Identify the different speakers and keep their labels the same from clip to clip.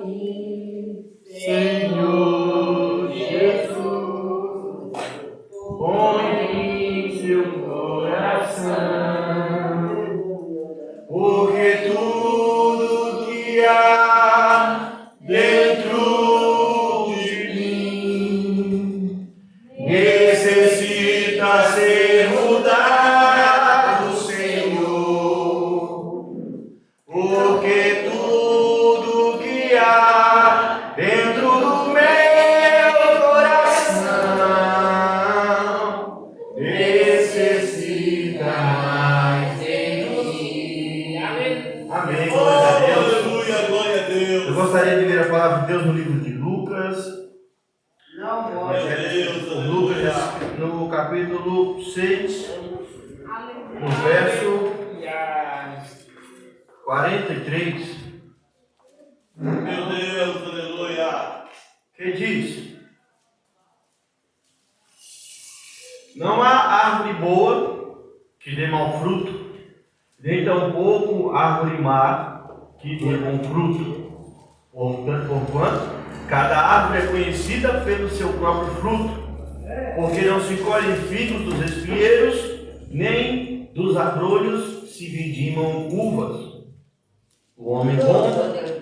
Speaker 1: mim, Senhor Jesus, põe em seu coração, porque tudo que há dentro de mim necessita ser mudado, Senhor, porque tudo que há dentro do meu coração necessita mais de mim. Amém. Amém. Glória a Deus.
Speaker 2: Aleluia, glória a Deus.
Speaker 1: Eu gostaria de ler a palavra de Deus no livro de Lucas. Lucas, no capítulo 6, no verso 43,
Speaker 2: Meu Deus, aleluia.
Speaker 1: que diz: não há árvore boa que dê mau fruto, nem tampouco árvore má que dê bom fruto. Porquanto cada árvore é conhecida pelo seu próprio fruto, porque não se colhem figos dos espinheiros, nem dos abrolhos se vindimam uvas. O homem bom,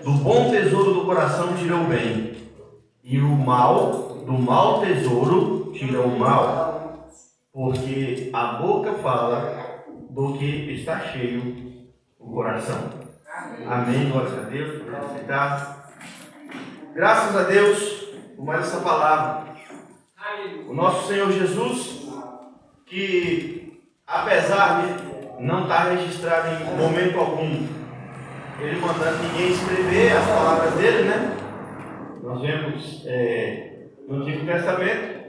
Speaker 1: do bom tesouro do coração tira o bem, e o mal, do mau tesouro tira o mal, porque a boca fala do que está cheio o coração. Amém, glória a Deus, por aceitar. Graças a Deus por mais essa palavra. O nosso Senhor Jesus, que apesar de não estar registrado em momento algum, Ele mandando ninguém escrever as palavras dele, né? Nós vemos no Antigo Testamento,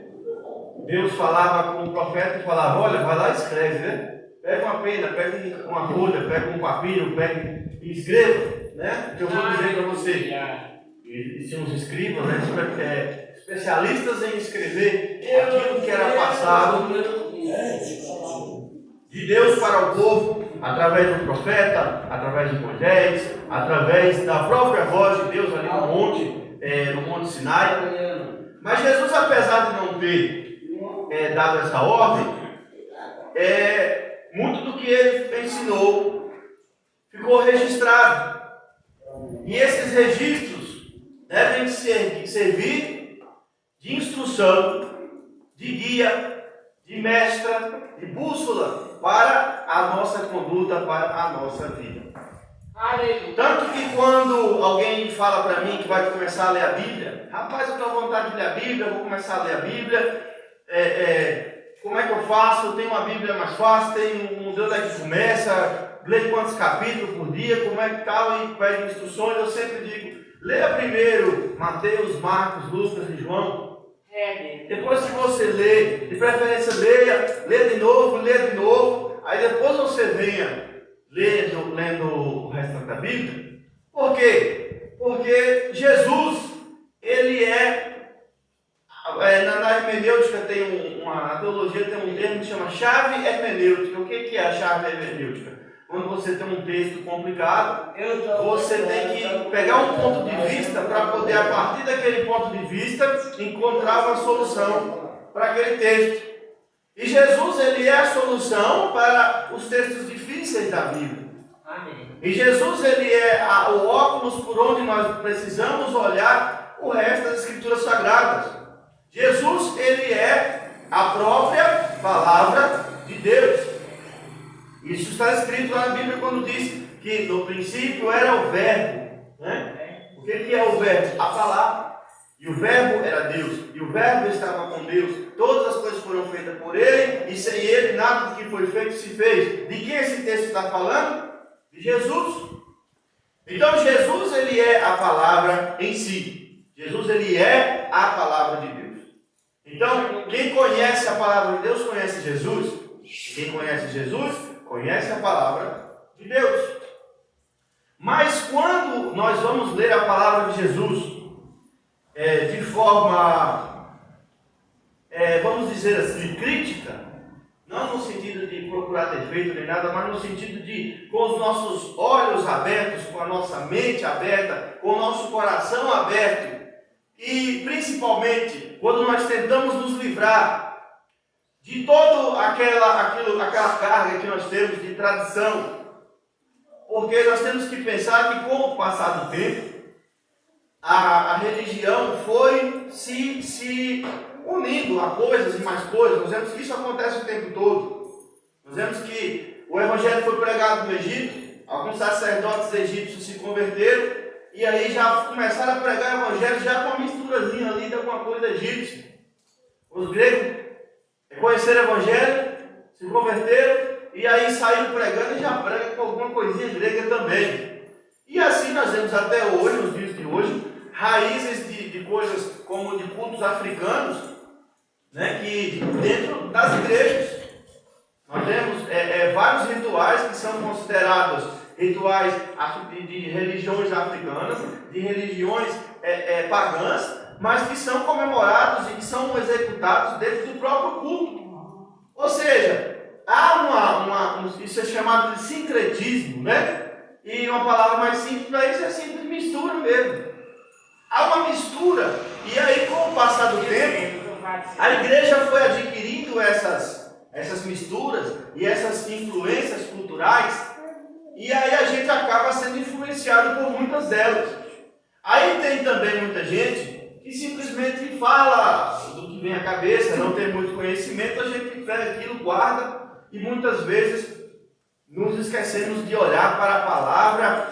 Speaker 1: Deus falava com o profeta e falava: olha, vai lá e escreve, né? Pega uma pena, pega uma folha, pega um papiro, pega e escreva, né? O que eu vou dizer para você. E tinha uns escribas, né? Especialistas em escrever aquilo que era passado de Deus para o povo, através do profeta, através de Moisés, através da própria voz de Deus ali no Monte Sinai. Mas Jesus, apesar de não ter dado essa ordem, muito do que ele ensinou ficou registrado. E esses registros devem servir de instrução, de guia, de mestra, de bússola para a nossa conduta, para a nossa vida. Tanto que quando alguém fala para mim que vai começar a ler a Bíblia, rapaz, eu estou à vontade de ler a Bíblia, eu vou começar a ler a Bíblia, como é que eu faço? Eu tenho uma Bíblia mais fácil, de onde é que começa, leio quantos capítulos por dia, como é que tal, e pede instruções. Eu sempre digo: leia primeiro Mateus, Marcos, Lucas e João. Depois que você lê, de preferência lê de novo, aí depois você venha lendo o restante da Bíblia. Por quê? Porque Jesus, ele na hermenêutica na teologia tem um termo que chama chave hermenêutica. O que é a chave hermenêutica? Quando você tem um texto complicado, você tem que pegar um ponto de vista para poder, a partir daquele ponto de vista, encontrar uma solução para aquele texto. E Jesus, ele é a solução para os textos difíceis da Bíblia. Amém. E Jesus, ele é o óculos por onde nós precisamos olhar o resto das Escrituras Sagradas. Jesus, ele é a própria palavra de Deus. Isso está escrito lá na Bíblia quando diz que no princípio era o verbo, né? O que é o verbo? A palavra. E o verbo era Deus. E o verbo estava com Deus. Todas as coisas foram feitas por Ele, e sem Ele nada do que foi feito se fez. De quem esse texto está falando? De Jesus. Então Jesus, ele é a palavra em si. Jesus, ele é a palavra de Deus. Então, quem conhece a palavra de Deus, conhece Jesus. Quem conhece Jesus, conhece a palavra de Deus. Mas quando nós vamos ler a palavra de Jesus de forma, vamos dizer assim, crítica, não não no sentido de procurar defeito nem nada, mas no sentido de, com os nossos olhos abertos, com a nossa mente aberta, com o nosso coração aberto, e principalmente quando nós tentamos nos livrar de toda aquela carga que nós temos de tradição, porque nós temos que pensar que com o passar do tempo, a religião foi se unindo a coisas e mais coisas. Nós vemos que isso acontece o tempo todo. Nós vemos que o evangelho foi pregado no Egito, alguns sacerdotes egípcios se converteram, e aí já começaram a pregar o evangelho já com uma misturazinha ali de alguma coisa egípcia. Os gregos conheceram o evangelho, se converteram, e aí saíram pregando e já pregam com alguma coisinha grega também. E assim nós vemos até hoje, nos dias de hoje, raízes de coisas como de cultos africanos, né, que dentro das igrejas nós temos vários rituais que são considerados rituais de religiões africanas, de religiões pagãs, mas que são comemorados e que são executados dentro do próprio culto. Ou seja, há isso é chamado de sincretismo, né? E uma palavra mais simples para isso é simples mistura mesmo. Há uma mistura, e aí com o passar do tempo, a igreja foi adquirindo essas misturas e essas influências culturais, e aí a gente acaba sendo influenciado por muitas delas. Aí tem também muita gente que simplesmente fala do que vem à cabeça, não tem muito conhecimento, a gente pega aquilo, guarda, e muitas vezes nos esquecemos de olhar para a palavra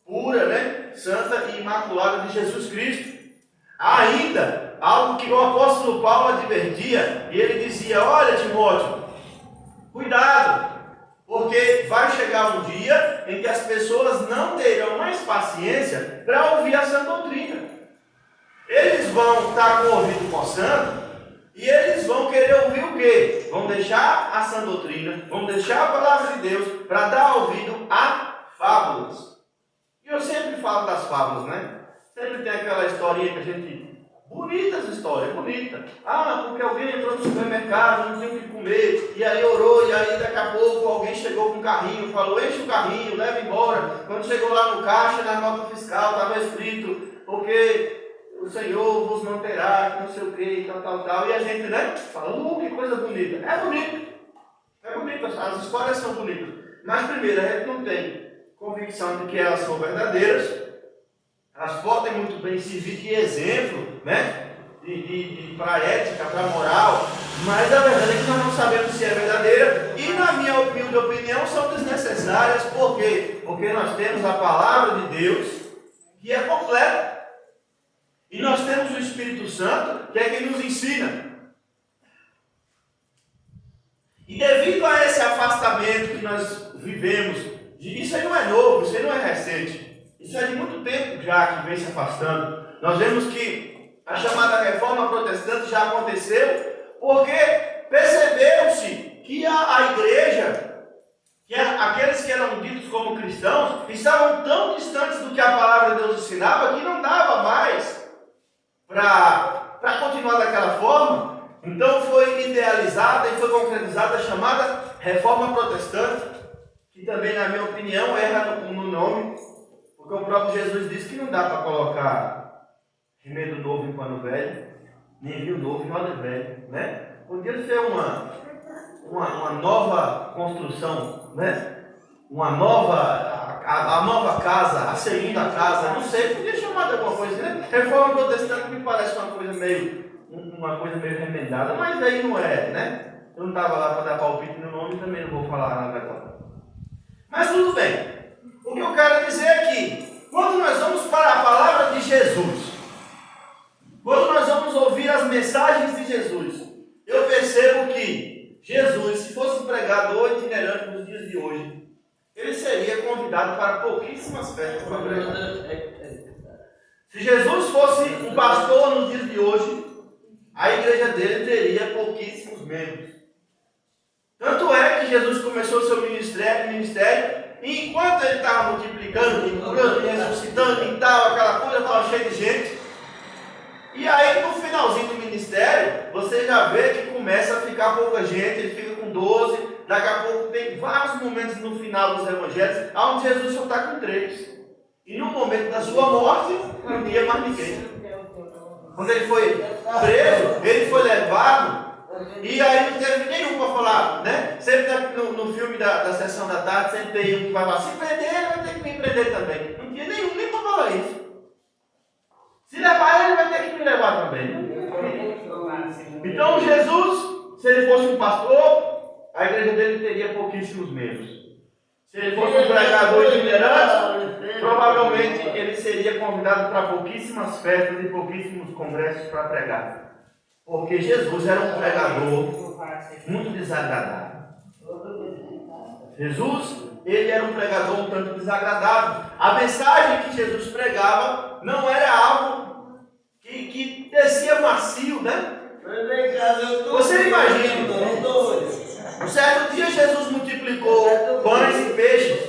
Speaker 1: pura, né? Santa e imaculada de Jesus Cristo. Há ainda algo que o apóstolo Paulo advertia, e ele dizia: olha, Timóteo, cuidado, porque vai chegar um dia em que as pessoas não terão mais paciência para ouvir a sã doutrina. Eles vão estar com o ouvido coçando, e eles vão querer ouvir o quê? Vão deixar a sã doutrina, vão deixar a palavra de Deus para dar ouvido a fábulas. E eu sempre falo das fábulas, né? Sempre tem aquela historinha que a gente... Bonitas histórias, bonita. Ah, porque alguém entrou no supermercado, não tinha o que comer, e aí orou, e aí daqui a pouco alguém chegou com um carrinho, falou: enche o carrinho, leva embora. Quando chegou lá no caixa, na nota fiscal, estava escrito: porque o Senhor vos manterá, que não sei o que, e tal. E a gente, né, fala: que coisa bonita. É bonito. É bonito, as histórias são bonitas. Mas primeiro, a gente não tem convicção de que elas são verdadeiras. Elas podem muito bem servir de exemplo, né? Para a ética, para a moral, mas a verdade é que nós não sabemos se é verdadeira, e na minha humilde opinião são desnecessárias. Por quê? Porque nós temos a palavra de Deus, que é completa, e nós temos o Espírito Santo, que é quem nos ensina. E devido a esse afastamento que nós vivemos, isso aí não é novo, isso aí não é recente, isso é de muito tempo já que vem se afastando. Nós vemos que a chamada reforma protestante já aconteceu porque percebeu-se que a igreja, que aqueles que eram ditos como cristãos, estavam tão distantes do que a palavra de Deus ensinava que não dava mais para continuar daquela forma. Então foi idealizada e foi concretizada a chamada reforma protestante, que também, na minha opinião, erra no nome, porque o próprio Jesus disse que não dá para colocar remédio novo em pano velho, nem vinho novo em odre velho, né? Podia ser uma nova construção, né? A nova casa, a segunda casa, não sei, podia chamar de alguma coisa, né? Reforma protestante me parece uma coisa meio remendada, mas aí não é, né? Eu não estava lá para dar palpite no nome, também não vou falar nada agora. Mas tudo bem. O que eu quero dizer é que, quando nós vamos para a palavra de Jesus, quando nós vamos ouvir as mensagens de Jesus, eu percebo que Jesus, se fosse pregado ou itinerante nos dias de hoje, ele seria convidado para pouquíssimas festas para pregar. Se Jesus fosse um pastor nos dias de hoje, a igreja dele teria pouquíssimos membros. Tanto é que Jesus começou seu ministério, e enquanto ele estava multiplicando, e curando, e ressuscitando e tal, aquela coisa estava cheia de gente. E aí no finalzinho do ministério, você já vê que começa a ficar pouca gente, ele fica com com 12, daqui a pouco tem vários momentos no final dos evangelhos, onde Jesus só está com 3. E no momento da sua morte, não tinha mais ninguém. Quando ele foi preso, ele foi levado, e aí não teve nenhum para falar, né? Sempre no filme da sessão da tarde, sempre tem um que vai falar, se prender, ele vai ter que me prender também. Não tinha nenhum nem para falar isso. Se levar ele, vai ter que me levar também. Então Jesus, se ele fosse um pastor, a igreja dele teria pouquíssimos membros. Se ele fosse um pregador itinerante, provavelmente ele seria convidado para pouquíssimas festas e pouquíssimos congressos para pregar. Porque Jesus era um pregador muito desagradável. Jesus, ele era um pregador um tanto desagradável. A mensagem que Jesus pregava não era algo que descia macio, né? Você imagina, um certo dia Jesus multiplicou pães e peixes,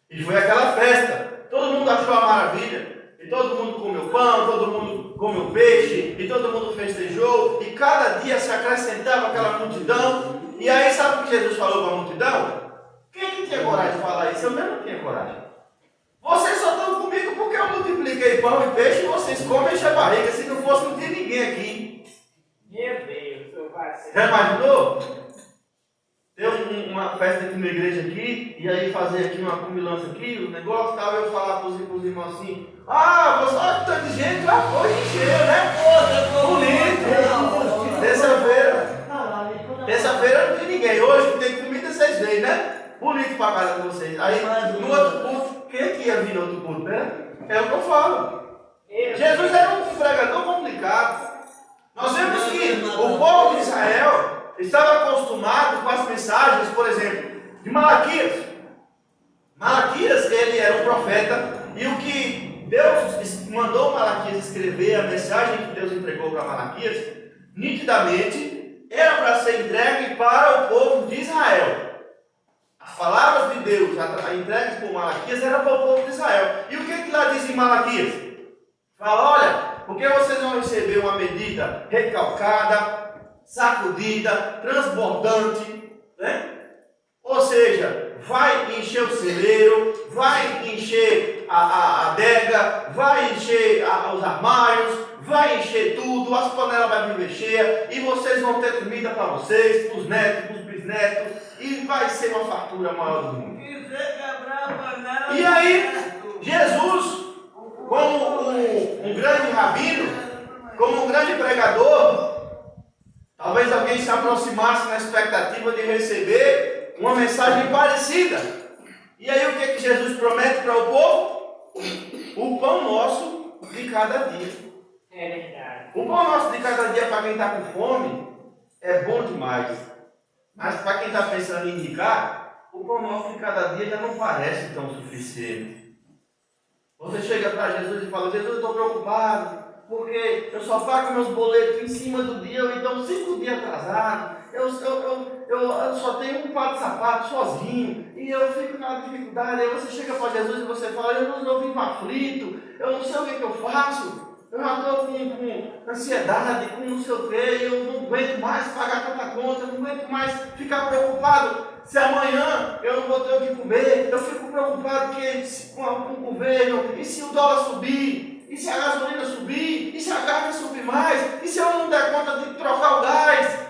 Speaker 1: e foi aquela festa, todo mundo achou a maravilha, e todo mundo comeu pão, todo mundo comeu peixe, e todo mundo festejou, e cada dia se acrescentava aquela multidão. E aí sabe o que Jesus falou para a multidão? Quem que tinha coragem de falar isso? Eu mesmo não tinha coragem. Vocês só estão comigo porque eu multipliquei pão e peixe e vocês comem e enchem a barriga. Se não fosse, não tinha ninguém aqui.
Speaker 3: Meu Deus, seu parceiro.
Speaker 1: Já imaginou? Tem uma festa aqui na igreja aqui, e aí fazer aqui uma comilança aqui, o negócio tal, eu falar para os irmãos assim, você olha que tanto de gente, já foi, encheu, né? Bonito. Terça-feira não tem ninguém, hoje tem comida, vocês veem, né? Bonito para casa de vocês. Aí no outro culto, quem é que ia vir no outro culto, né? É o que eu falo. Jesus era um pregador complicado. Nós vemos que o povo de Israel estava acostumado com as mensagens, por exemplo, de Malaquias. Malaquias, ele era um profeta, e o que Deus mandou Malaquias escrever, a mensagem que Deus entregou para Malaquias, nitidamente, era para ser entregue para o povo de Israel. As palavras de Deus entregues por Malaquias eram para o povo de Israel. E o que lá diz em Malaquias? Fala, olha, porque vocês vão receber uma medida recalcada, sacudida, transbordante, né? Ou seja, vai encher o celeiro, vai encher a adega, vai encher os armários, vai encher tudo, as panelas vão viver cheias, e vocês vão ter comida para vocês, para os netos, para os bisnetos, e vai ser uma fartura maior do mundo. E aí, Jesus, como um grande rabino, como um grande pregador, talvez alguém se aproximasse na expectativa de receber uma mensagem parecida. E aí o que Jesus promete para o povo? O pão nosso de cada dia.
Speaker 3: É verdade.
Speaker 1: O pão nosso de cada dia para quem está com fome é bom demais. Mas para quem está pensando em indicar, o pão nosso de cada dia já não parece tão suficiente. Você chega para Jesus e fala, Jesus, eu estou preocupado, porque eu só pago meus boletos em cima do dia, ou então 5 dias atrasado, eu só tenho um par de sapato sozinho, e eu fico na dificuldade. Aí você chega para Jesus e você fala, eu vivo aflito, eu não sei o que eu faço, eu já estou com ansiedade, com não sei o que, eu não aguento mais pagar tanta conta, eu não aguento mais ficar preocupado se amanhã eu não vou ter o que comer, eu fico preocupado com o governo, e se o dólar subir, e se a gasolina subir, e se a carne subir mais, e se eu não der conta de trocar o gás,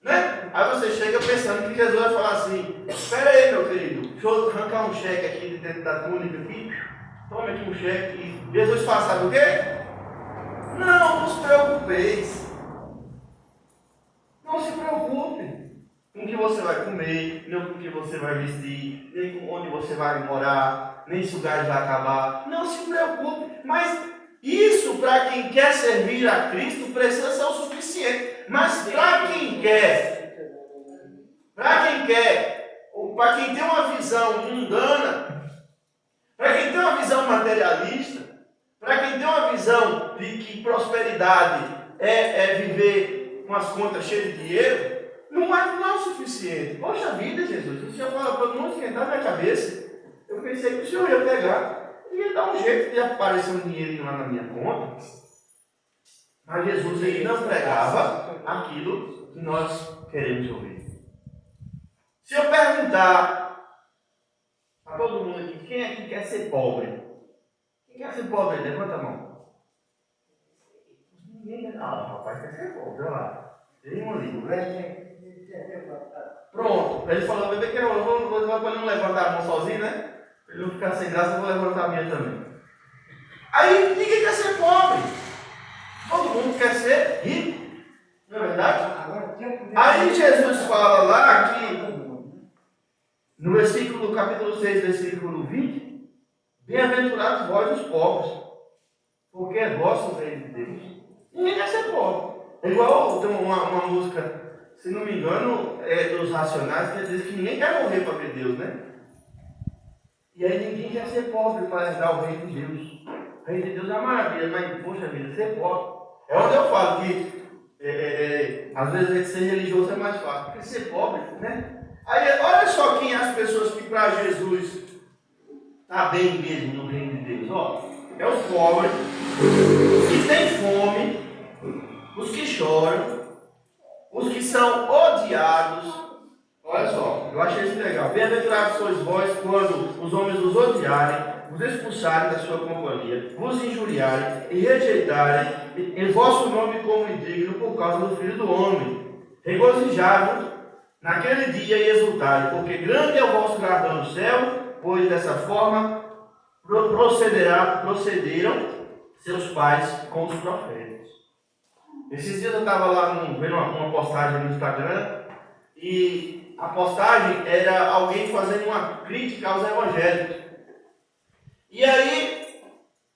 Speaker 1: né? Aí você chega pensando que Jesus vai falar assim, espera aí meu querido, deixa eu arrancar um cheque aqui de dentro da túnica aqui, toma aqui um cheque, e Jesus fala, sabe o quê? Não vos preocupeis, não se preocupe com o que você vai comer, nem com o que você vai vestir, nem com onde você vai morar, nem se o gás vai acabar. Não se preocupe. Mas isso, para quem quer servir a Cristo, precisa ser o suficiente. Mas para quem tem uma visão mundana, para quem tem uma visão materialista, para quem tem uma visão de que prosperidade é viver com as contas cheias de dinheiro, não é o suficiente. Poxa vida, Jesus, o Senhor fala para não esquentar minha cabeça. Eu pensei que o Senhor ia pegar, ia dar um jeito de aparecer um dinheirinho lá na minha conta. Mas Jesus, ele não pregava aquilo que nós queremos ouvir. Se eu perguntar a todo mundo aqui, quem é que quer ser pobre? Quem quer ser pobre? Levanta a mão. Ninguém. Ah, o rapaz quer ser pobre, olha lá. Tem um livro, né? Pronto. Ele falou, bebê, que eu vou para ele não levantar a mão sozinho, né? Para ele não ficar sem graça, eu vou levantar a minha também. Aí ninguém quer ser pobre. Todo mundo quer ser rico. Não é verdade? Aí Jesus fala lá que, no versículo, capítulo 6, versículo 20, bem-aventurados vós os pobres, porque é vosso o reino de Deus. Ninguém quer ser pobre. É igual tem uma música, se não me engano, é dos Racionais, que diz que ninguém quer morrer para ver Deus, né? E aí ninguém quer ser pobre para herdar o reino de Deus. O reino de Deus é uma maravilha, mas, poxa vida, ser pobre. É onde eu falo que às vezes a gente ser religioso é mais fácil, porque ser pobre, né? Aí olha só quem é as pessoas que para Jesus está bem mesmo no reino de Deus. Ó, é os pobres, os que têm fome, os que choram, os que são odiados. Olha só, eu achei isso legal. Bem-aventurados sois vós quando os homens os odiarem, vos expulsarem da sua companhia, vos injuriarem e rejeitarem em vosso nome como indigno por causa do Filho do Homem. Regozijai-vos naquele dia e exultai, porque grande é o vosso galardão no céu, pois dessa forma procederam seus pais com os profetas. Esses dias eu estava lá vendo uma postagem no Instagram e a postagem era alguém fazendo uma crítica aos evangélicos. E aí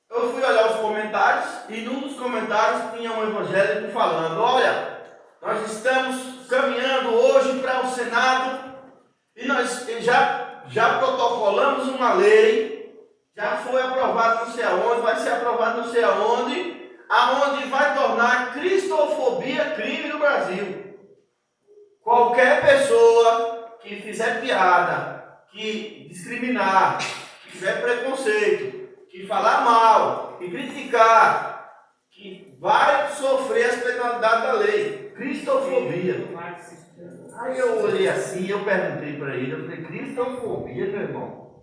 Speaker 1: eu fui olhar os comentários e num dos comentários tinha um evangélico falando: olha, nós estamos caminhando hoje para o Senado e nós já protocolamos uma lei, já foi aprovado não sei aonde, vai ser aprovado não sei aonde vai tornar a cristofobia crime no Brasil. Qualquer pessoa que fizer piada, que discriminar, que tiver preconceito, que falar mal, que criticar, que vai sofrer as penalidades da lei. Cristofobia. Aí eu olhei assim, eu perguntei para ele, eu falei, cristofobia, meu irmão?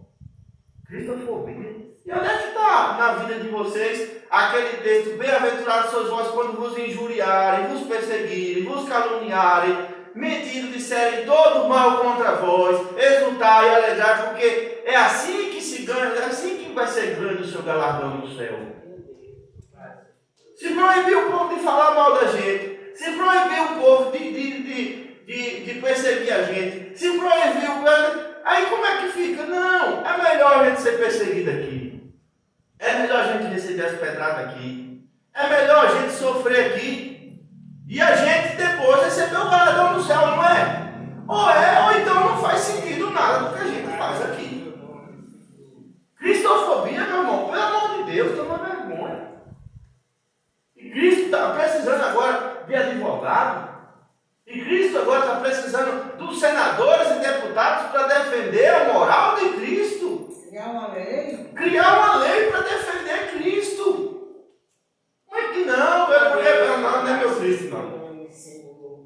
Speaker 1: Cristofobia? E onde é que está na vida de vocês aquele texto, bem-aventurados sois vós quando vos injuriarem, vos perseguirem, vos caluniarem, mentindo, disserem todo mal contra vós, exultai e alegrai, porque é assim que se ganha, é assim que vai ser grande o seu galardão no céu. Se proibir o povo de falar mal da gente, se proibir o povo de perseguir a gente, se proibir o povo, aí como é que fica? Não, é melhor a gente ser perseguido aqui, é melhor a gente receber as pedradas aqui, é melhor a gente sofrer aqui, e a gente depois receber o galardão no céu, não é? Ou então não faz sentido nada do que a gente faz aqui. Cristofobia, meu irmão, pelo amor de Deus, toma vergonha. E Cristo está precisando agora de advogado. E Cristo agora está precisando dos senadores e deputados para defender a moral de Cristo.
Speaker 4: Criar uma lei?
Speaker 1: Criar uma lei para defender Cristo. Mas que não, não é meu Cristo, não.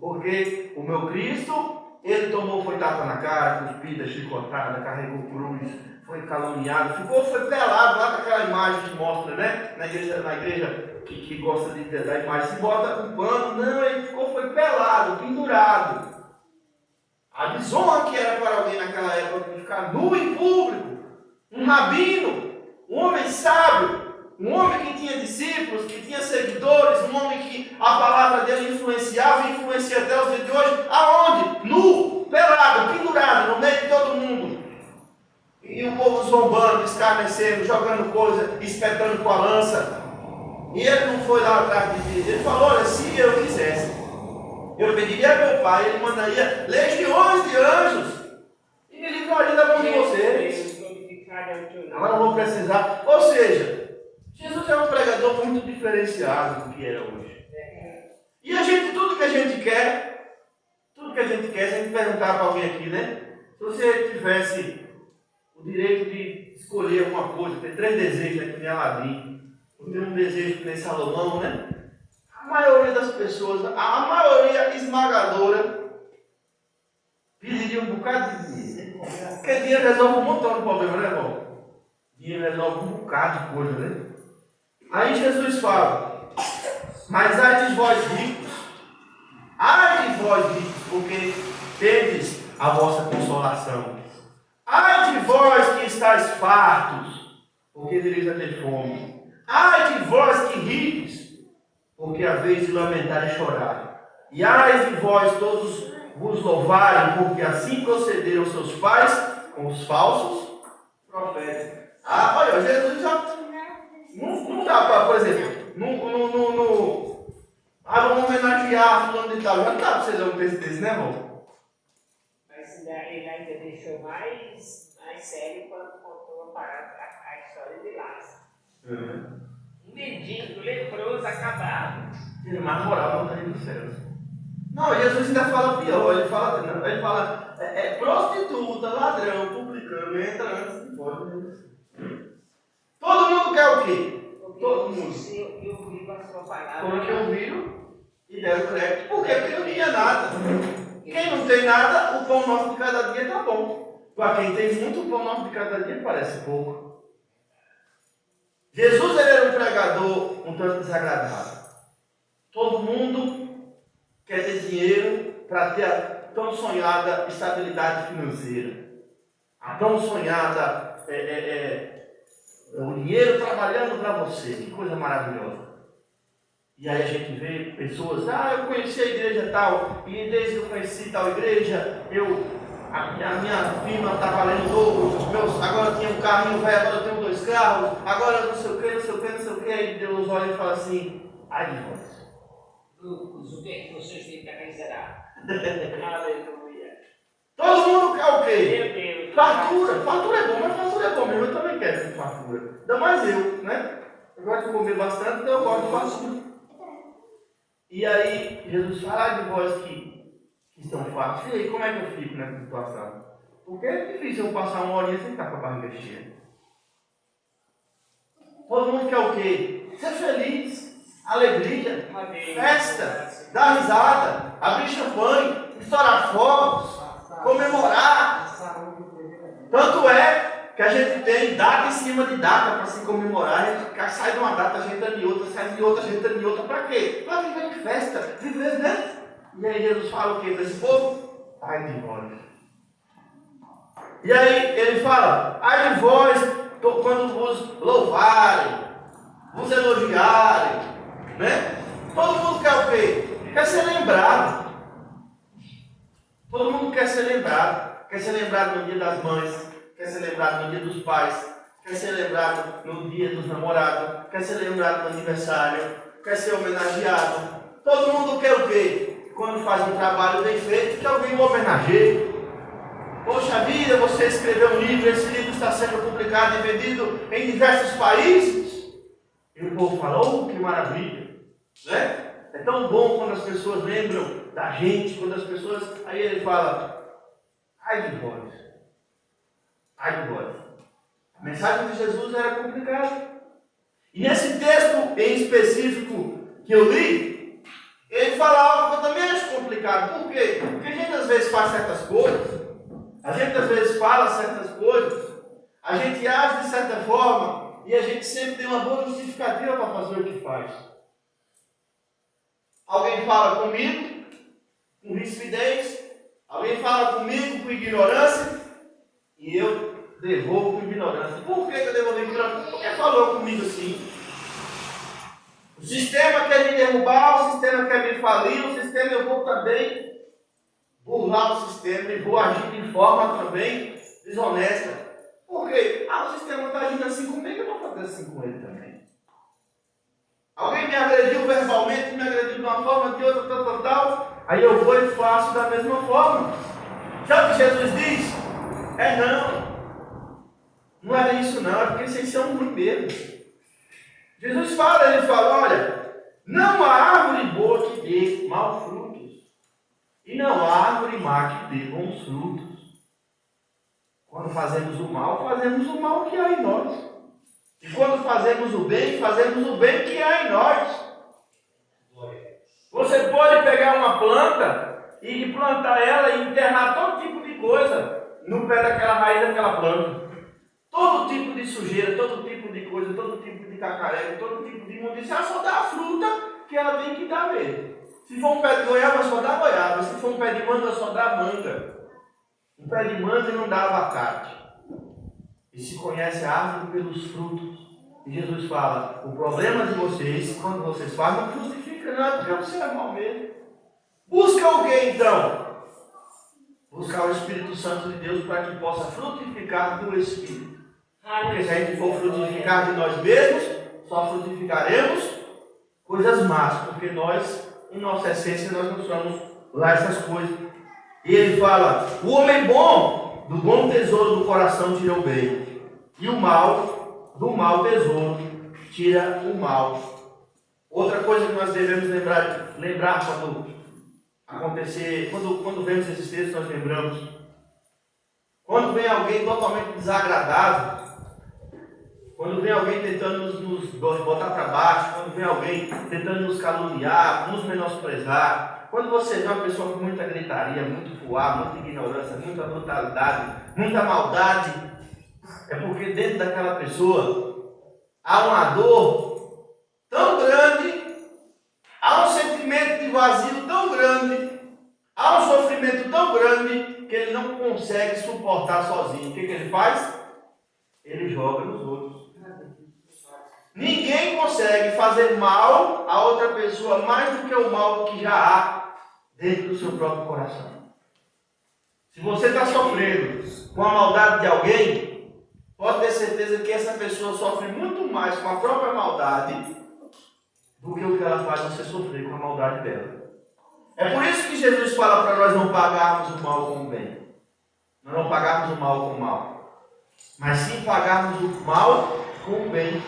Speaker 1: Porque o meu Cristo, ele foi tapa na cara, cuspida, chicotada, carregou cruz, foi caluniado, foi pelado lá com aquela imagem que mostra, né? Na igreja que gosta da imagem, se bota um pano, não, ele foi pelado, pendurado. A desonra que era para alguém naquela época de ficar nu em público, um rabino, um homem sábio, um homem que tinha discípulos, que tinha seguidores, um homem que a palavra dele influenciava e influencia até os dias de hoje, aonde? Nu, pelado, pendurado, no meio de todo mundo. E o povo zombando, escarnecendo, jogando coisa, espetando com a lança. E ele não foi lá atrás de Deus. Ele falou, olha, se eu quisesse, eu pediria a meu pai, ele mandaria legiões de anjos e me livraria da mão de vocês. Agora não vou precisar. Ou seja, Jesus é um pregador muito diferenciado do que era hoje. E a gente, tudo que a gente quer, se a gente perguntar para alguém aqui, né? Se você tivesse o direito de escolher alguma coisa, ter 3 desejos, né, que nem Aladim, ou ter um desejo que nem Salomão, né? A maioria das pessoas, a maioria esmagadora, Pediria um bocado de dinheiro. Porque dinheiro resolve um montão de problema, né, irmão? Dinheiro resolve um bocado de coisa, né? Aí Jesus fala, mas ai de vós ricos, porque tendes a vossa consolação. Ai de vós que estáis fartos, porque vireis a ter fome. Ai de vós que rides, porque haveis de lamentar e chorar. E ai de vós todos vos louvarem, porque assim procederam seus pais com os falsos profetas. Olha, Jesus já não dá para, por exemplo, vamos homenagear fulano de tal. Já não dá para vocês um texto desse, né, irmão?
Speaker 3: Mas ele ainda deixou mais sério quando contou a história de Lázaro. Um mendigo, leproso, acabado.
Speaker 1: Ele mais moral no reino dos céus. Não, Jesus ainda fala pior. Ele fala prostituta, ladrão, publicano, entra antes de fora. Todo mundo quer o quê? Todo mundo.
Speaker 3: Eu ouvi a sua palavra.
Speaker 1: Foram que ouviram e deram crédito. Por quê? Porque não tinha nada. Quem não tem nada, o pão nosso de cada dia está bom. Para quem tem muito, o pão nosso de cada dia parece pouco. Jesus ele era um pregador um tanto desagradável. Todo mundo quer ter dinheiro para ter a tão sonhada estabilidade financeira. A tão sonhada o dinheiro trabalhando para você. Que coisa maravilhosa. E aí a gente vê pessoas, eu conheci a igreja tal, e desde que eu conheci tal igreja, a minha firma está valendo dobro, agora eu tinha um carrinho velho, agora eu tenho 2 carros, agora não sei o que, aí Deus olha e fala assim, ai de vós.
Speaker 3: Lucas, o que é que vocês têm para miserar? Aleluia.
Speaker 1: Todo mundo quer o quê?
Speaker 3: Meu Deus.
Speaker 1: Fartura é bom, mas fartura é bom mesmo, eu também quero ter fartura. Ainda mais eu, né? Eu gosto de comer bastante, então eu gosto de fartura. E aí, Jesus fala de vós que estão fartos. E aí, como é que eu fico nessa situação? Porque é difícil eu passar uma horinha sem estar com a barriga cheia. Todo mundo quer o quê? Ser feliz, alegria, festa, dar risada, abrir champanhe, estourar fogos, comemorar. Tanto é que a gente tem data em cima de data para se comemorar. A gente sai de uma data, a gente entra em outra, sai de outra, a gente entra em outra. Para quê? Para viver em festa, viver, né? E aí Jesus fala o quê para esse povo? Ai de vós. E aí ele fala, ai de vós, quando vos louvarem, vos elogiarem, né? Todo mundo quer o quê? Quer ser lembrado. Todo mundo quer ser lembrado. Quer ser lembrado no dia das mães. Quer ser lembrado no dia dos pais, quer ser lembrado no dia dos namorados, quer ser lembrado no aniversário, quer ser homenageado. Todo mundo quer o quê? Quando faz um trabalho bem feito, que alguém o homenageie. Poxa vida, você escreveu um livro, esse livro está sendo publicado e vendido em diversos países. E o povo fala, que maravilha. Né? É tão bom quando as pessoas lembram da gente, quando as pessoas... Aí ele fala, ai de vós. Ai de vós. A mensagem de Jesus era complicada. E nesse texto em específico que eu li, ele fala algo que eu também acho complicado. Por quê? Porque a gente às vezes faz certas coisas, a gente às vezes fala certas coisas, a gente age de certa forma e a gente sempre tem uma boa justificativa para fazer o que faz. Alguém fala comigo com rispidez, alguém fala comigo com ignorância e eu devolvo com ignorância. Por que eu devolvo com ignorância? Porque falou comigo assim. O sistema quer me derrubar, o sistema quer me falir, o sistema eu vou também burlar o sistema e vou agir de forma também desonesta. Por quê? O sistema está agindo assim comigo, eu vou fazer assim com ele também. Alguém me agrediu verbalmente, me agrediu de uma forma, de outra, tal. Aí eu vou e faço da mesma forma. Sabe o que Jesus diz? Não era isso não, é porque vocês são muito mesmo. Jesus fala, ele fala, olha, não há árvore boa que dê maus frutos, e não há árvore má que dê bons frutos. Quando fazemos o mal que há em nós. E quando fazemos o bem que há em nós. Você pode pegar uma planta e plantar ela e enterrar todo tipo de coisa no pé daquela raiz daquela planta. Todo tipo de sujeira, todo tipo de coisa, todo tipo de cacareco, todo tipo de imundícia, ela só dá a fruta que ela tem que dar mesmo. Se for um pé de goiaba, só dá goiaba. Se for um pé de manga, só dá manga. Um pé de manga não dá abacate. E se conhece a árvore pelos frutos. E Jesus fala, o problema de vocês, quando vocês fazem, não justifica nada, porque você é mal mesmo. Busca o que então? Buscar o Espírito Santo de Deus para que possa frutificar do Espírito. Porque se a gente for frutificar de nós mesmos, só frutificaremos coisas más, porque nós, em nossa essência, nós não somos lá essas coisas. E ele fala, o homem bom, do bom tesouro do coração tira o bem, e o mal, do mau tesouro, tira o mal. Outra coisa que nós devemos lembrar quando acontecer, quando vemos esses textos, nós lembramos, quando vem alguém totalmente desagradável, quando vem alguém tentando nos botar para baixo, quando vem alguém tentando nos caluniar, nos menosprezar, quando você vê uma pessoa com muita gritaria, muito fuar, muita ignorância, muita brutalidade, muita maldade, é porque dentro daquela pessoa há uma dor tão grande, há um sentimento de vazio tão grande, há um sofrimento tão grande que ele não consegue suportar sozinho. O que ele faz? Ele joga nos outros. Ninguém consegue fazer mal a outra pessoa mais do que o mal que já há dentro do seu próprio coração. Se você está sofrendo com a maldade de alguém, pode ter certeza que essa pessoa sofre muito mais com a própria maldade do que o que ela faz você sofrer com a maldade dela. É por isso que Jesus fala para nós não pagarmos o mal com o bem. Nós não pagarmos o mal com o mal, mas sim pagarmos o mal com o bem.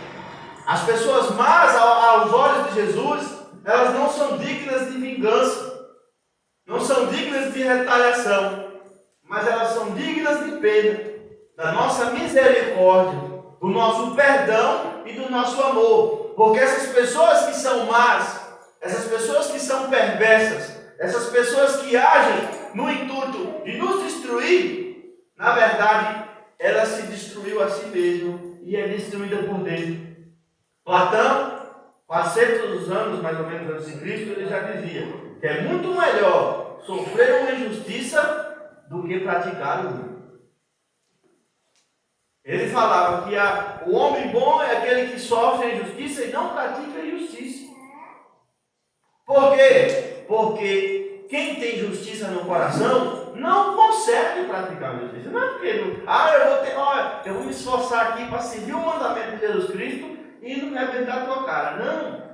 Speaker 1: As pessoas más aos olhos de Jesus, elas não são dignas de vingança, não são dignas de retaliação, mas elas são dignas de pena, da nossa misericórdia, do nosso perdão e do nosso amor. Porque essas pessoas que são más, essas pessoas que são perversas, essas pessoas que agem no intuito de nos destruir, na verdade, ela se destruiu a si mesma e é destruída por dentro. Platão, 400 anos mais ou menos antes de Cristo, ele já dizia que é muito melhor sofrer uma injustiça do que praticar o mal. Ele falava que o homem bom é aquele que sofre a injustiça e não pratica a injustiça. Por quê? Porque quem tem justiça no coração não consegue praticar a justiça. Não é porque eu vou me esforçar aqui para seguir o mandamento de Jesus Cristo e não me arrebentar a tua cara. Não.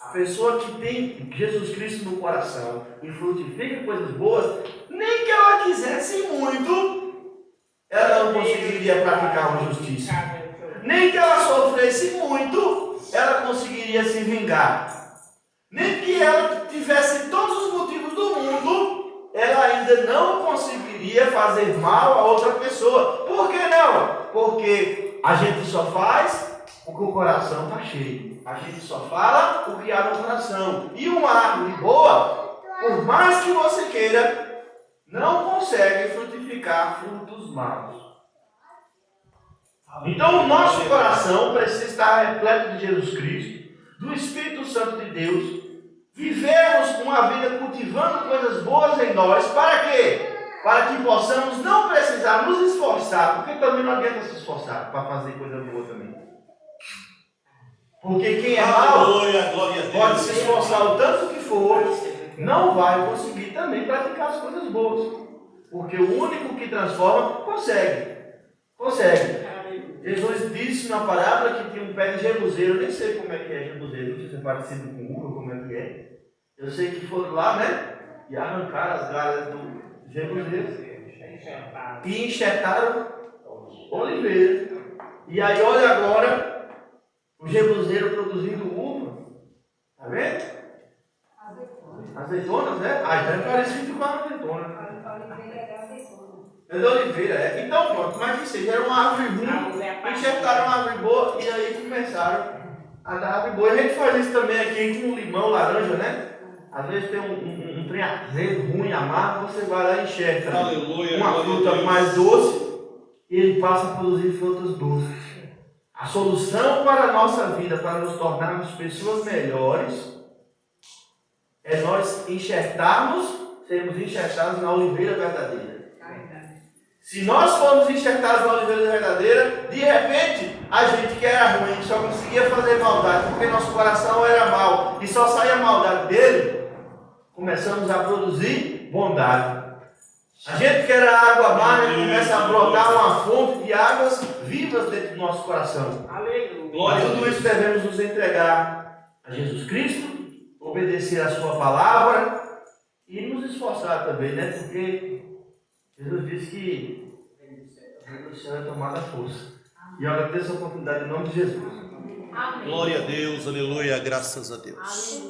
Speaker 1: A pessoa que tem Jesus Cristo no coração e frutifica coisas boas, nem que ela quisesse muito, ela não conseguiria praticar uma justiça. Nem que ela sofresse muito, ela conseguiria se vingar. Nem que ela tivesse todos os motivos do mundo, ela ainda não conseguiria fazer mal a outra pessoa. Por que não? Porque a gente só faz o que o coração está cheio. A gente só fala o que há no coração. E uma árvore boa, por mais que você queira, não consegue frutificar frutos maus. Então o nosso coração precisa estar repleto de Jesus Cristo, do Espírito Santo de Deus, vivemos uma vida cultivando coisas boas em nós. Para quê? Para que possamos não precisar nos esforçar, porque também não adianta se esforçar para fazer coisa boa também. Porque quem é mau pode se esforçar o tanto que for, não vai conseguir também praticar as coisas boas. Porque o único que transforma consegue. Jesus disse na parábola que tinha um pé de jebuseiro. Eu nem sei como é que é jebuseiro, não sei se é parecido com uva, como é que é. Eu sei que foram lá, né? E arrancaram as galhas do jebuseiro e enxertaram oliveira. E aí olha agora o jebuseiro produzindo uva. Tá vendo? Azeitonas, né? Então é parecido com a azeitona. É da oliveira, é. Então pronto, mas que seja, era uma árvore ruim, enxertaram uma árvore boa e aí começaram a dar árvore boa. A gente faz isso também aqui com limão, laranja, né? Às vezes tem um um trem azedo, ruim, amargo, você vai lá e enxerga
Speaker 2: Aleluia,
Speaker 1: uma
Speaker 2: glória a
Speaker 1: fruta
Speaker 2: Deus.
Speaker 1: mais doce e ele passa a produzir frutas doces. A solução para a nossa vida, para nos tornarmos pessoas melhores, é nós sermos enxertados na oliveira verdadeira. Se nós formos enxertados na oliveira verdadeira, de repente, a gente que era ruim, só conseguia fazer maldade, porque nosso coração era mau, e só saía a maldade dele, começamos a produzir bondade. A gente que era água amarga, começa a brotar uma fonte de águas vivas dentro do nosso coração.
Speaker 3: Aleluia.
Speaker 1: Mas tudo isso devemos nos entregar a Jesus Cristo, obedecer a sua palavra e nos esforçar também, né? Porque Jesus disse que o reino do céu é tomada a força. E eu agradeço a oportunidade em nome de Jesus.
Speaker 2: Glória a Deus, aleluia, graças a Deus.